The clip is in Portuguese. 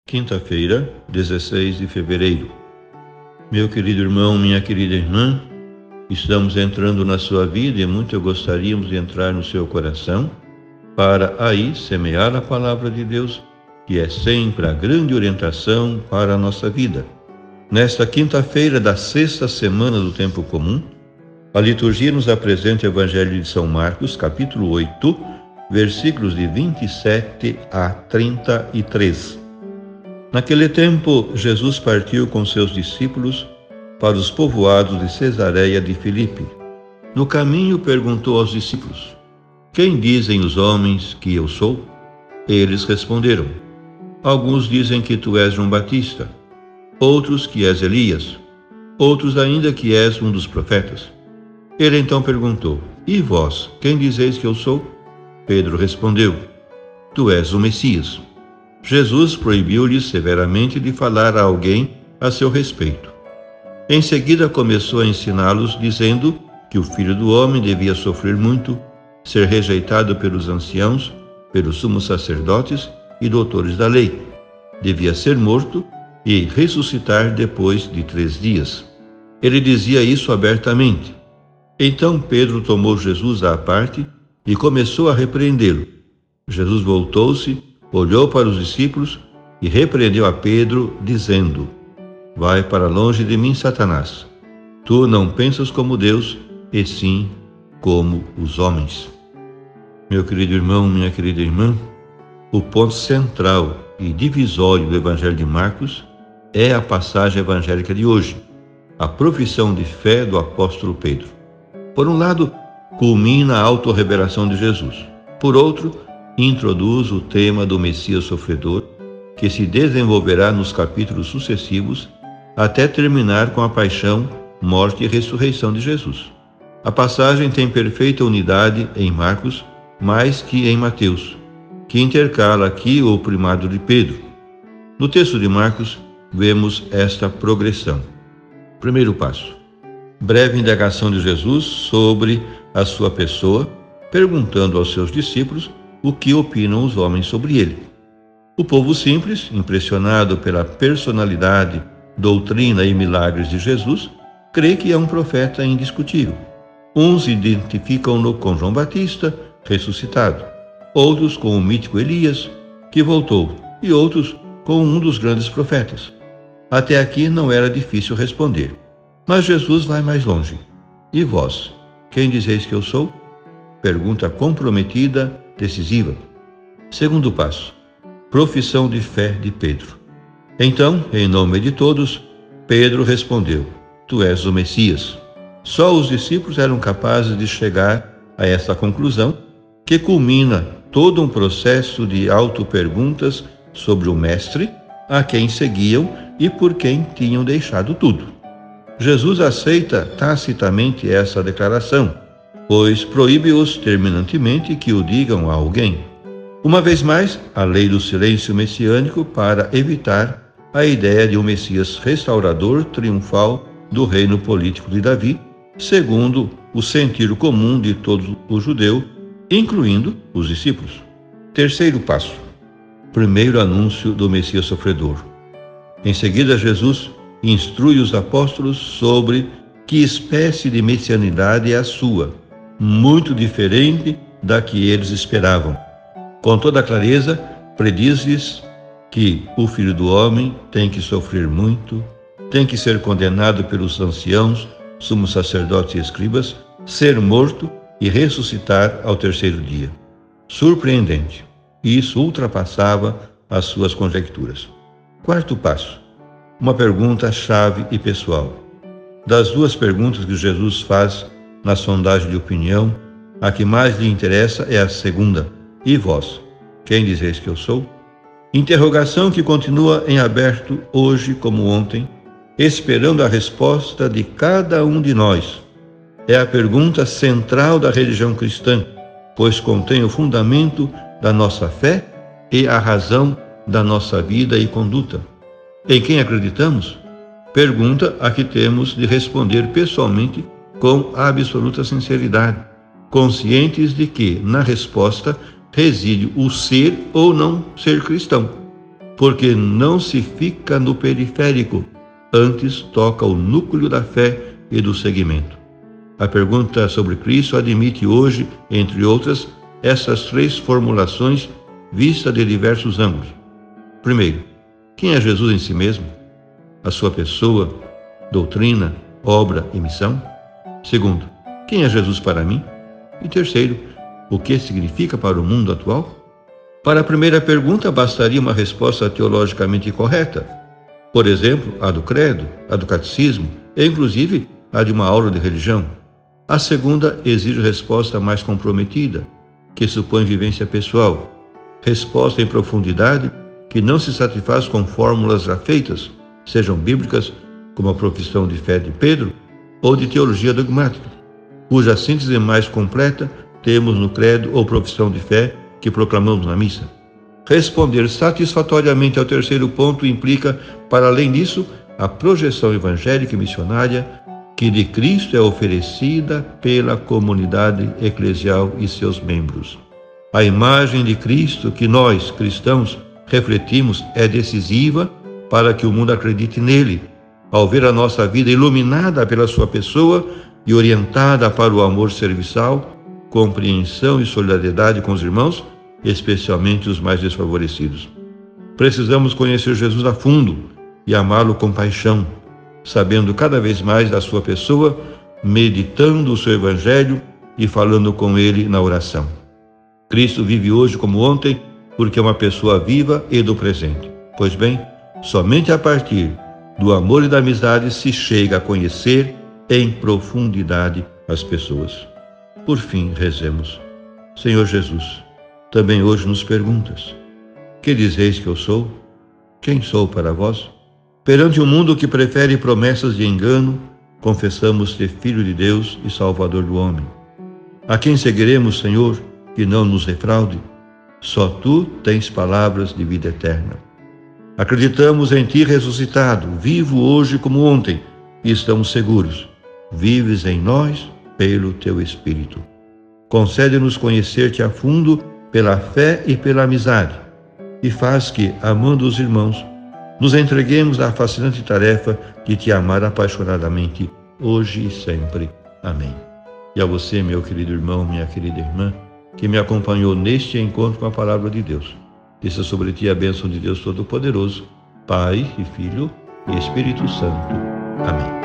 Quinta-feira, 16 de fevereiro. Meu querido irmão, minha querida irmã, estamos entrando na sua vida e muito gostaríamos de entrar no seu coração para aí semear a palavra de Deus, que é sempre a grande orientação para a nossa vida. Nesta quinta-feira da sexta semana do tempo comum, a liturgia nos apresenta o Evangelho de São Marcos, capítulo 8, versículos de 27 a 33. Naquele tempo, Jesus partiu com seus discípulos para os povoados de Cesareia de Filipe. No caminho, perguntou aos discípulos: Quem dizem os homens que eu sou? Eles responderam: Alguns dizem que tu és João Batista, outros que és Elias, outros ainda que és um dos profetas. Ele então perguntou: E vós, quem dizeis que eu sou? Pedro respondeu: Tu és o Messias. Jesus proibiu-lhes severamente de falar a alguém a seu respeito. Em seguida começou a ensiná-los, dizendo que o Filho do Homem devia sofrer muito, ser rejeitado pelos anciãos, pelos sumos sacerdotes e doutores da lei. Devia ser morto e ressuscitar depois de 3 dias. Ele dizia isso abertamente. Então Pedro tomou Jesus à parte e começou a repreendê-lo. Jesus voltou-se, olhou para os discípulos e repreendeu a Pedro, dizendo: Vai para longe de mim, Satanás. Tu não pensas como Deus, e sim como os homens. Meu querido irmão, minha querida irmã, o ponto central e divisório do Evangelho de Marcos é a passagem evangélica de hoje, a profissão de fé do apóstolo Pedro. Por um lado, culmina a autorrevelação de Jesus. Por outro, introduz o tema do Messias sofredor, que se desenvolverá nos capítulos sucessivos, até terminar com a paixão, morte e ressurreição de Jesus. A passagem tem perfeita unidade em Marcos, mais que em Mateus, que intercala aqui o primado de Pedro. No texto de Marcos, vemos esta progressão. Primeiro passo: breve indagação de Jesus sobre a sua pessoa, perguntando aos seus discípulos o que opinam os homens sobre ele. O povo simples, impressionado pela personalidade, doutrina e milagres de Jesus, crê que é um profeta indiscutível. Uns identificam-no com João Batista, ressuscitado, outros com o mítico Elias, que voltou, e outros com um dos grandes profetas. Até aqui não era difícil responder. Mas Jesus vai mais longe. E vós, quem dizeis que eu sou? Pergunta comprometida, decisiva. Segundo passo: profissão de fé de Pedro. Então, em nome de todos, Pedro respondeu: Tu és o Messias. Só os discípulos eram capazes de chegar a essa conclusão, que culmina todo um processo de auto-perguntas sobre o Mestre, a quem seguiam e por quem tinham deixado tudo. Jesus aceita tacitamente essa declaração, pois proíbe-os terminantemente que o digam a alguém. Uma vez mais, a lei do silêncio messiânico para evitar a ideia de um Messias restaurador triunfal do reino político de Davi, segundo o sentir comum de todo o judeu, incluindo os discípulos. Terceiro passo: primeiro anúncio do Messias sofredor. Em seguida, Jesus instrui os apóstolos sobre que espécie de messianidade é a sua, muito diferente da que eles esperavam. Com toda clareza, prediz-lhes que o Filho do Homem tem que sofrer muito, tem que ser condenado pelos anciãos, sumos sacerdotes e escribas, ser morto e ressuscitar ao 3º dia. Surpreendente. Isso ultrapassava as suas conjecturas. Quarto passo: uma pergunta-chave e pessoal. Das duas perguntas que Jesus faz na sondagem de opinião, a que mais lhe interessa é a segunda: E vós, quem dizeis que eu sou? Interrogação que continua em aberto hoje como ontem, esperando a resposta de cada um de nós. É a pergunta central da religião cristã, pois contém o fundamento da nossa fé e a razão da nossa vida e conduta. Em quem acreditamos? Pergunta a que temos de responder pessoalmente com absoluta sinceridade, conscientes de que, na resposta, reside o ser ou não ser cristão. porque não se fica no periférico, antes toca o núcleo da fé e do seguimento. A pergunta sobre Cristo admite hoje, entre outras, essas 3 formulações vistas de diversos ângulos. Primeiro, quem é Jesus em si mesmo? A sua pessoa, doutrina, obra e missão? Segundo, quem é Jesus para mim? E terceiro, o que significa para o mundo atual? Para a primeira pergunta, bastaria uma resposta teologicamente correta. Por exemplo, a do credo, a do catecismo e, inclusive, a de uma aula de religião. A segunda exige resposta mais comprometida, que supõe vivência pessoal. Resposta em profundidade que não se satisfaz com fórmulas já feitas, sejam bíblicas, como a profissão de fé de Pedro, ou de teologia dogmática, cuja síntese mais completa temos no credo ou profissão de fé que proclamamos na missa. Responder satisfatoriamente ao terceiro ponto implica, para além disso, a projeção evangélica e missionária que de Cristo é oferecida pela comunidade eclesial e seus membros. A imagem de Cristo que nós, cristãos, refletimos é decisiva para que o mundo acredite nele, ao ver a nossa vida iluminada pela sua pessoa e orientada para o amor serviçal, compreensão e solidariedade com os irmãos, especialmente os mais desfavorecidos. Precisamos conhecer Jesus a fundo e amá-lo com paixão, sabendo cada vez mais da sua pessoa, meditando o seu evangelho e falando com ele na oração. Cristo vive hoje como ontem, porque é uma pessoa viva e do presente. Pois bem, somente a partir do amor e da amizade se chega a conhecer em profundidade as pessoas. Por fim, rezemos. Senhor Jesus, também hoje nos perguntas: que dizeis que eu sou? Quem sou para vós? Perante um mundo que prefere promessas de engano, confessamos ser Filho de Deus e Salvador do homem. A quem seguiremos, Senhor, que não nos defraude? Só Tu tens palavras de vida eterna. Acreditamos em Ti ressuscitado, vivo hoje como ontem, e estamos seguros. Vives em nós pelo Teu Espírito. Concede-nos conhecer-Te a fundo pela fé e pela amizade, e faz que, amando os irmãos, nos entreguemos à fascinante tarefa de Te amar apaixonadamente, hoje e sempre. Amém. E a você, meu querido irmão, minha querida irmã, que me acompanhou neste encontro com a Palavra de Deus. Desça sobre ti a bênção de Deus Todo-Poderoso, Pai e Filho e Espírito Santo. Amém.